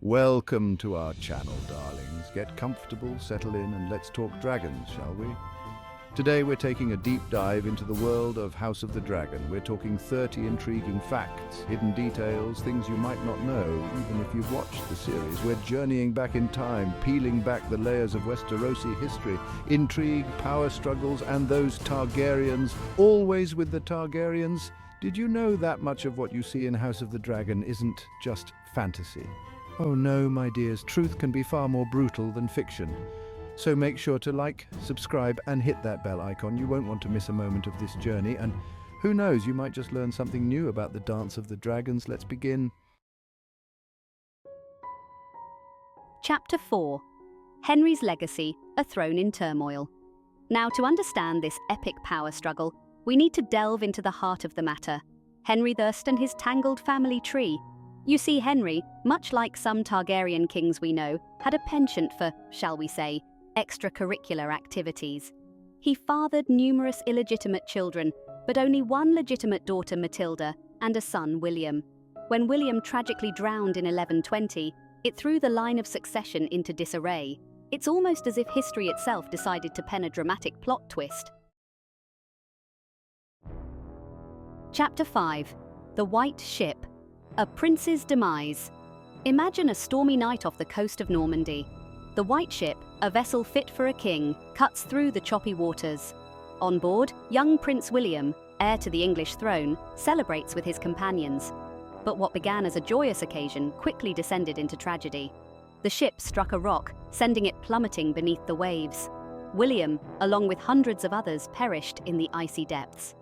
Welcome to our channel, darlings. Get comfortable, settle in, and let's talk dragons, shall we? Today we're taking a deep dive into the world of House of the Dragon. We're talking 30 intriguing facts, hidden details, things you might not know, even if you've watched the series. We're journeying back in time, peeling back the layers of Westerosi history, intrigue, power struggles, and those Targaryens, always with the Targaryens. Did you know that much of what you see in House of the Dragon isn't just fantasy? Oh no, my dears, truth can be far more brutal than fiction. So make sure to like, subscribe, and hit that bell icon. You won't want to miss a moment of this journey, and who knows, you might just learn something new about the Dance of the Dragons. Let's begin. Chapter 4. Henry's Legacy, A Throne in Turmoil. Now, to understand this epic power struggle, we need to delve into the heart of the matter, Henry I and his tangled family tree. You see, Henry, much like some Targaryen kings we know, had a penchant for, shall we say, extracurricular activities. He fathered numerous illegitimate children, but only one legitimate daughter, Matilda, and a son, William. When William tragically drowned in 1120, it threw the line of succession into disarray. It's almost as if history itself decided to pen a dramatic plot twist. Chapter 5. The White Ship. A Prince's Demise. Imagine a stormy night off the coast of Normandy. The White Ship, a vessel fit for a king, cuts through the choppy waters. On board, young Prince William, heir to the English throne, celebrates with his companions. But what began as a joyous occasion quickly descended into tragedy. The ship struck a rock, sending it plummeting beneath the waves. William, along with hundreds of others, perished in the icy depths.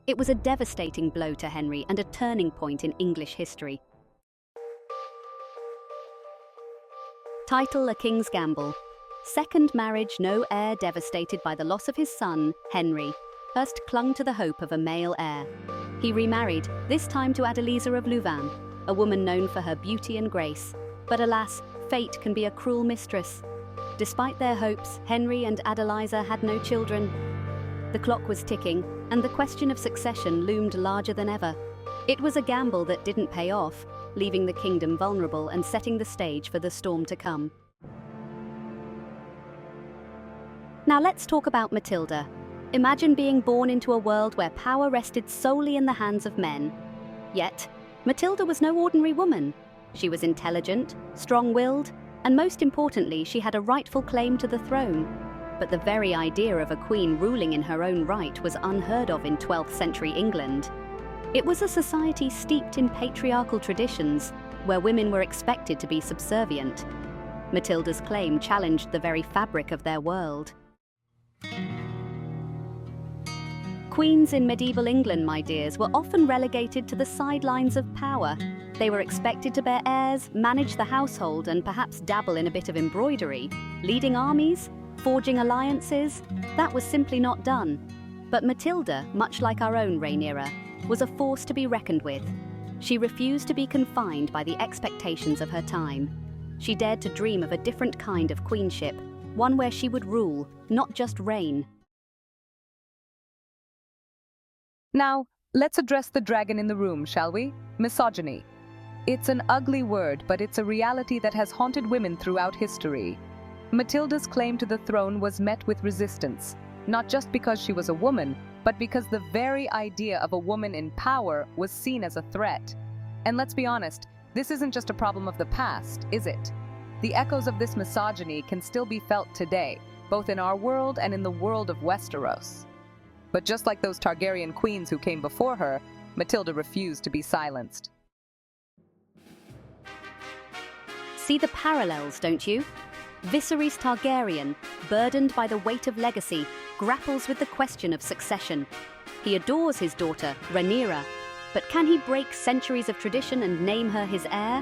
It was a devastating blow to Henry and a turning point in English history. Title: A King's Gamble. Second marriage, no heir, devastated by the loss of his son, Henry, first clung to the hope of a male heir. He remarried, this time to Adeliza of Louvain, a woman known for her beauty and grace. But alas, fate can be a cruel mistress. Despite their hopes, Henry and Adeliza had no children. The clock was ticking, and the question of succession loomed larger than ever. It was a gamble that didn't pay off, leaving the kingdom vulnerable and setting the stage for the storm to come. Now let's talk about Matilda. Imagine being born into a world where power rested solely in the hands of men. Yet, Matilda was no ordinary woman. She was intelligent, strong-willed, and most importantly, she had a rightful claim to the throne. But the very idea of a queen ruling in her own right was unheard of in 12th century England. It was a society steeped in patriarchal traditions, where women were expected to be subservient. Matilda's claim challenged the very fabric of their world. Queens in medieval England, my dears, were often relegated to the sidelines of power. They were expected to bear heirs, manage the household, and perhaps dabble in a bit of embroidery. Leading armies? Forging alliances? That was simply not done. But Matilda, much like our own Rhaenyra, was a force to be reckoned with. She refused to be confined by the expectations of her time. She dared to dream of a different kind of queenship, one where she would rule, not just reign. Now, let's address the dragon in the room, shall we? Misogyny. It's an ugly word, but it's a reality that has haunted women throughout history. Matilda's claim to the throne was met with resistance, not just because she was a woman, but because the very idea of a woman in power was seen as a threat. And let's be honest, this isn't just a problem of the past, is it? The echoes of this misogyny can still be felt today, both in our world and in the world of Westeros. But just like those Targaryen queens who came before her, Matilda refused to be silenced. See the parallels, don't you? Viserys Targaryen, burdened by the weight of legacy, grapples with the question of succession. He adores his daughter, Rhaenyra, but can he break centuries of tradition and name her his heir?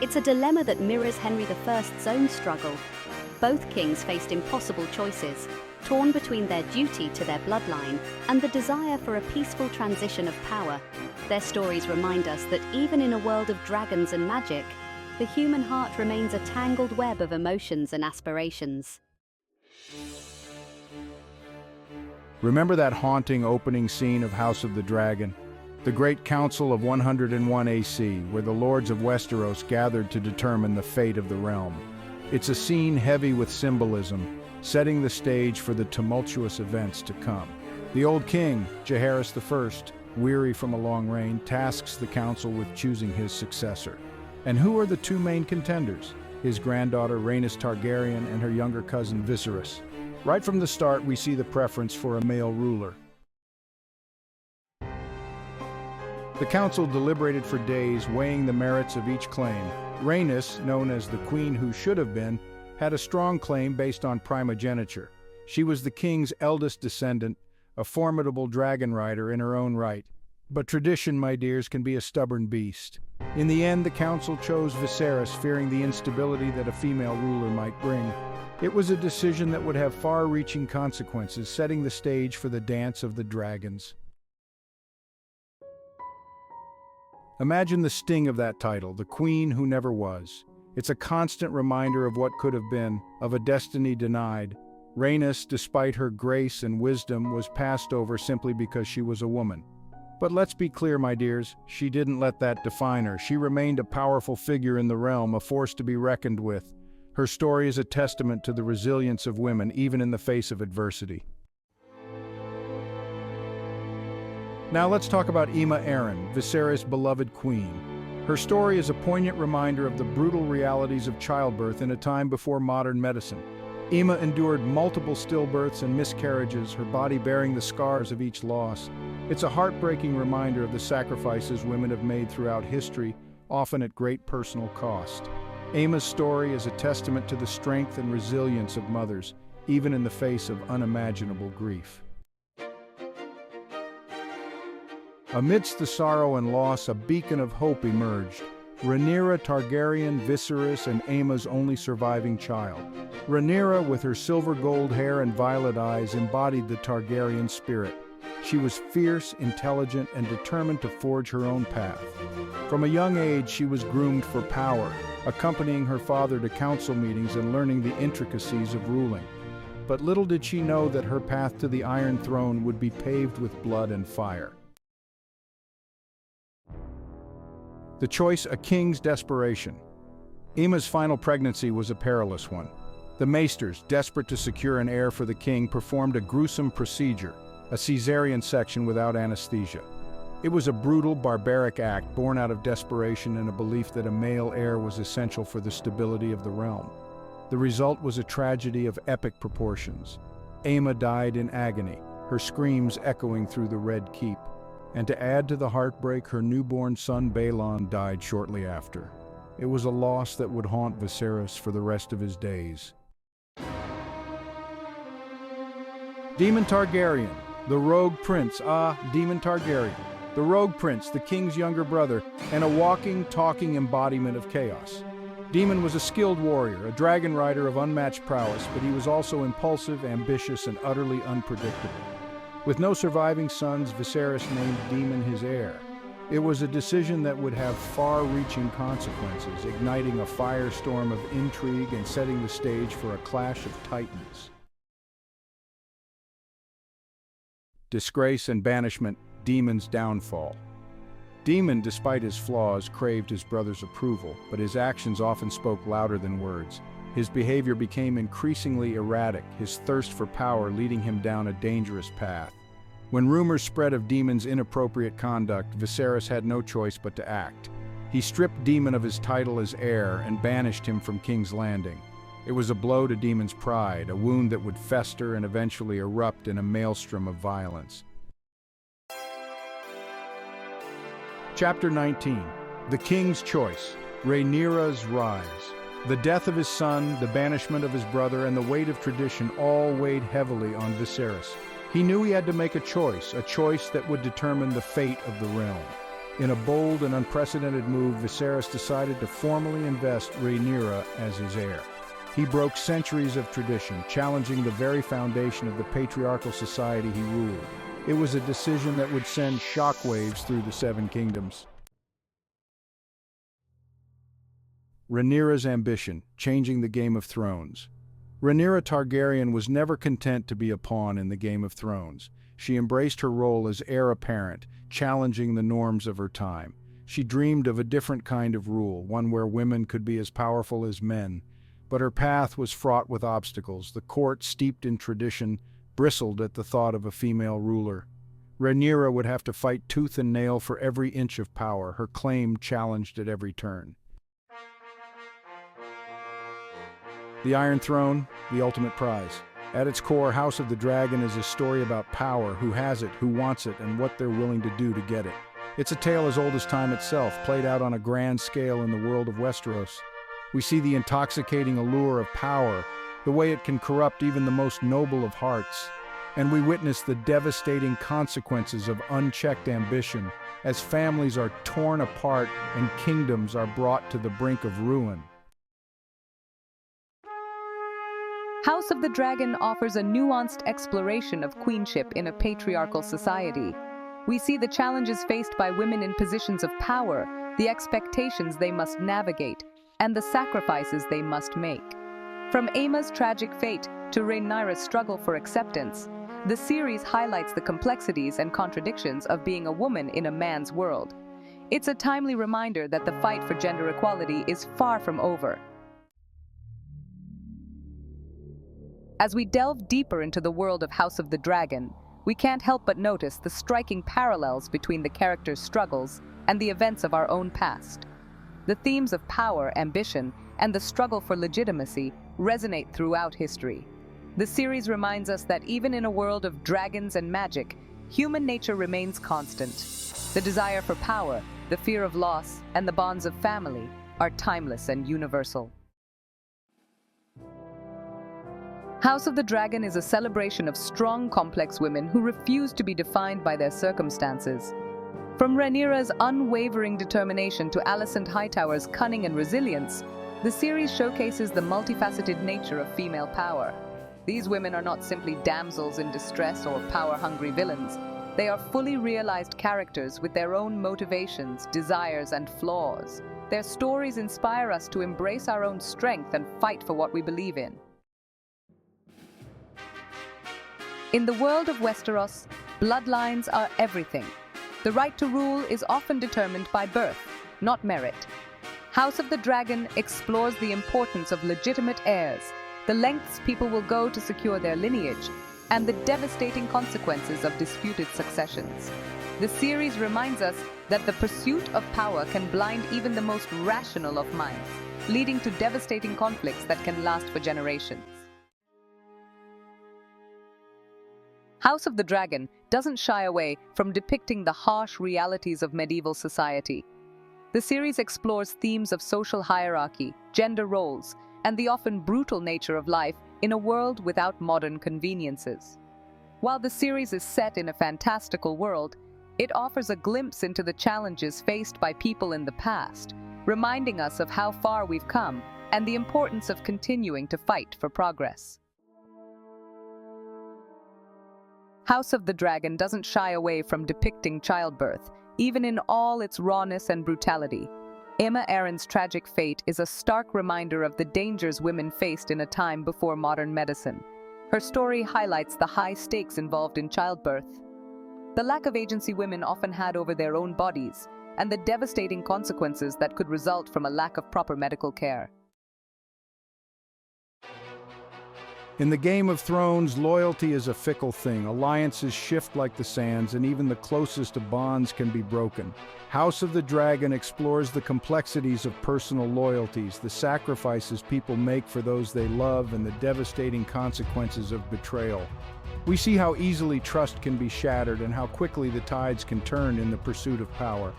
It's a dilemma that mirrors Henry I's own struggle. Both kings faced impossible choices, torn between their duty to their bloodline and the desire for a peaceful transition of power. Their stories remind us that even in a world of dragons and magic, the human heart remains a tangled web of emotions and aspirations. Remember that haunting opening scene of House of the Dragon? the Great Council of 101 AC, where the lords of Westeros gathered to determine the fate of the realm. It's a scene heavy with symbolism, setting the stage for the tumultuous events to come. The old king, Jaehaerys I, weary from a long reign, tasks the council with choosing his successor. And who are the two main contenders? His granddaughter Rhaenys Targaryen and her younger cousin Viserys. Right from the start, we see the preference for a male ruler. The council deliberated for days, weighing the merits of each claim. Rhaenys, known as the queen who should have been, had a strong claim based on primogeniture. She was the king's eldest descendant, a formidable dragon rider in her own right. But tradition, my dears, can be a stubborn beast. In the end, the council chose Viserys, fearing the instability that a female ruler might bring. It was a decision that would have far-reaching consequences, setting the stage for the Dance of the Dragons. Imagine the sting of that title, the Queen Who Never Was. It's a constant reminder of what could have been, of a destiny denied. Rhaenys, despite her grace and wisdom, was passed over simply because she was a woman. But let's be clear, my dears, she didn't let that define her. She remained a powerful figure in the realm, a force to be reckoned with. Her story is a testament to the resilience of women, even in the face of adversity. Now let's talk about Aemma Arryn, Viserys' beloved queen. Her story is a poignant reminder of the brutal realities of childbirth in a time before modern medicine. Aemma endured multiple stillbirths and miscarriages, her body bearing the scars of each loss. It's a heartbreaking reminder of the sacrifices women have made throughout history, often at great personal cost. Aemma's story is a testament to the strength and resilience of mothers, even in the face of unimaginable grief. Amidst the sorrow and loss, a beacon of hope emerged. Rhaenyra Targaryen, Viserys, and Aemma's only surviving child. Rhaenyra, with her silver gold hair and violet eyes, embodied the Targaryen spirit. She was fierce, intelligent, and determined to forge her own path. From a young age, she was groomed for power, accompanying her father to council meetings and learning the intricacies of ruling. But little did she know that her path to the Iron Throne would be paved with blood and fire. The choice, a king's desperation. Aemma's final pregnancy was a perilous one. The Maesters, desperate to secure an heir for the king, performed a gruesome procedure, a caesarean section without anesthesia. It was a brutal, barbaric act born out of desperation and a belief that a male heir was essential for the stability of the realm. The result was a tragedy of epic proportions. Aemma died in agony, her screams echoing through the Red Keep. And to add to the heartbreak, her newborn son Baelon died shortly after. It was a loss that would haunt Viserys for the rest of his days. Daemon Targaryen, the rogue prince. Daemon Targaryen, the rogue prince, the king's younger brother, and a walking, talking embodiment of chaos. Daemon was a skilled warrior, a dragon rider of unmatched prowess, but he was also impulsive, ambitious, and utterly unpredictable. With no surviving sons, Viserys named Daemon his heir. It was a decision that would have far-reaching consequences, igniting a firestorm of intrigue and setting the stage for a clash of titans. Disgrace and banishment, Daemon's downfall. Daemon, despite his flaws, craved his brother's approval, but his actions often spoke louder than words. His behavior became increasingly erratic, his thirst for power leading him down a dangerous path. When rumors spread of Daemon's inappropriate conduct, Viserys had no choice but to act. He stripped Daemon of his title as heir and banished him from King's Landing. It was a blow to Daemon's pride, a wound that would fester and eventually erupt in a maelstrom of violence. Chapter 19. The King's Choice. Rhaenyra's Rise. The death of his son, the banishment of his brother, and the weight of tradition all weighed heavily on Viserys. He knew he had to make a choice that would determine the fate of the realm. In a bold and unprecedented move, Viserys decided to formally invest Rhaenyra as his heir. He broke centuries of tradition, challenging the very foundation of the patriarchal society he ruled. It was a decision that would send shockwaves through the Seven Kingdoms. Rhaenyra's ambition, changing the Game of Thrones. Rhaenyra Targaryen was never content to be a pawn in the Game of Thrones. She embraced her role as heir apparent, challenging the norms of her time. She dreamed of a different kind of rule, one where women could be as powerful as men. But her path was fraught with obstacles. The court, steeped in tradition, bristled at the thought of a female ruler. Rhaenyra would have to fight tooth and nail for every inch of power, her claim challenged at every turn. The Iron Throne, the ultimate prize. At its core, House of the Dragon is a story about power, who has it, who wants it, and what they're willing to do to get it. It's a tale as old as time itself, played out on a grand scale in the world of Westeros. We see the intoxicating allure of power, the way it can corrupt even the most noble of hearts. And we witness the devastating consequences of unchecked ambition, as families are torn apart and kingdoms are brought to the brink of ruin. House of the Dragon offers a nuanced exploration of queenship in a patriarchal society. We see the challenges faced by women in positions of power, the expectations they must navigate, and the sacrifices they must make. From Aemma's tragic fate to Rhaenyra's struggle for acceptance, the series highlights the complexities and contradictions of being a woman in a man's world. It's a timely reminder that the fight for gender equality is far from over. As we delve deeper into the world of House of the Dragon, we can't help but notice the striking parallels between the characters' struggles and the events of our own past. The themes of power, ambition, and the struggle for legitimacy resonate throughout history. The series reminds us that even in a world of dragons and magic, human nature remains constant. The desire for power, the fear of loss, and the bonds of family are timeless and universal. House of the Dragon is a celebration of strong, complex women who refuse to be defined by their circumstances. From Rhaenyra's unwavering determination to Alicent Hightower's cunning and resilience, the series showcases the multifaceted nature of female power. These women are not simply damsels in distress or power-hungry villains. They are fully realized characters with their own motivations, desires, and flaws. Their stories inspire us to embrace our own strength and fight for what we believe in. In the world of Westeros, bloodlines are everything. The right to rule is often determined by birth, not merit. House of the Dragon explores the importance of legitimate heirs, the lengths people will go to secure their lineage, and the devastating consequences of disputed successions. The series reminds us that the pursuit of power can blind even the most rational of minds, leading to devastating conflicts that can last for generations. House of the Dragon doesn't shy away from depicting the harsh realities of medieval society. The series explores themes of social hierarchy, gender roles, and the often brutal nature of life in a world without modern conveniences. While the series is set in a fantastical world, it offers a glimpse into the challenges faced by people in the past, reminding us of how far we've come and the importance of continuing to fight for progress. House of the Dragon doesn't shy away from depicting childbirth, even in all its rawness and brutality. Aemma Arryn's tragic fate is a stark reminder of the dangers women faced in a time before modern medicine. Her story highlights the high stakes involved in childbirth, the lack of agency women often had over their own bodies, and the devastating consequences that could result from a lack of proper medical care. In the Game of Thrones, loyalty is a fickle thing. Alliances shift like the sands, and even the closest of bonds can be broken. House of the Dragon explores the complexities of personal loyalties, the sacrifices people make for those they love, and the devastating consequences of betrayal. We see how easily trust can be shattered and how quickly the tides can turn in the pursuit of power.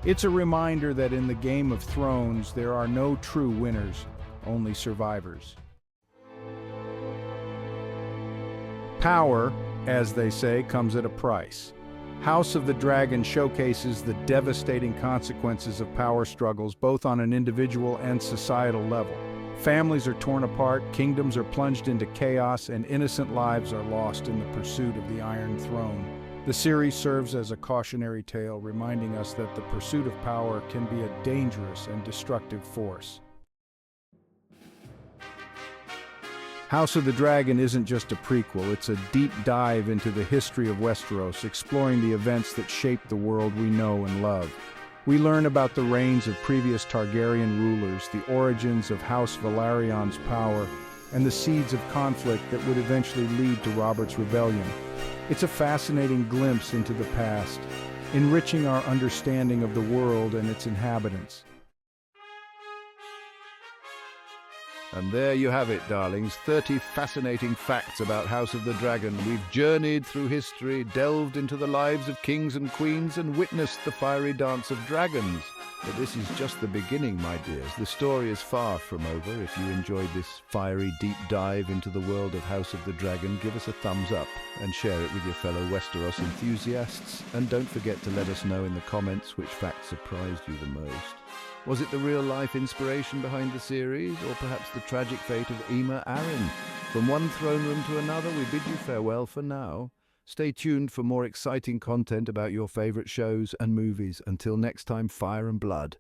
It's a reminder that in the Game of Thrones, there are no true winners, only survivors. Power, as they say, comes at a price. House of the Dragon showcases the devastating consequences of power struggles both on an individual and societal level. Families are torn apart, kingdoms are plunged into chaos, and innocent lives are lost in the pursuit of the Iron Throne. The series serves as a cautionary tale, reminding us that the pursuit of power can be a dangerous and destructive force. House of the Dragon isn't just a prequel, it's a deep dive into the history of Westeros, exploring the events that shaped the world we know and love. We learn about the reigns of previous Targaryen rulers, the origins of House Valarion's power, and the seeds of conflict that would eventually lead to Robert's rebellion. It's a fascinating glimpse into the past, enriching our understanding of the world and its inhabitants. And there you have it, darlings, 30 fascinating facts about House of the Dragon. We've journeyed through history, delved into the lives of kings and queens, and witnessed the fiery dance of dragons. But this is just the beginning, my dears. The story is far from over. If you enjoyed this fiery deep dive into the world of House of the Dragon, give us a thumbs up and share it with your fellow Westeros enthusiasts. And don't forget to let us know in the comments which fact surprised you the most. Was it the real-life inspiration behind the series, or perhaps the tragic fate of Aemma Arryn? From one throne room to another, we bid you farewell for now. Stay tuned for more exciting content about your favorite shows and movies. Until next time, fire and blood.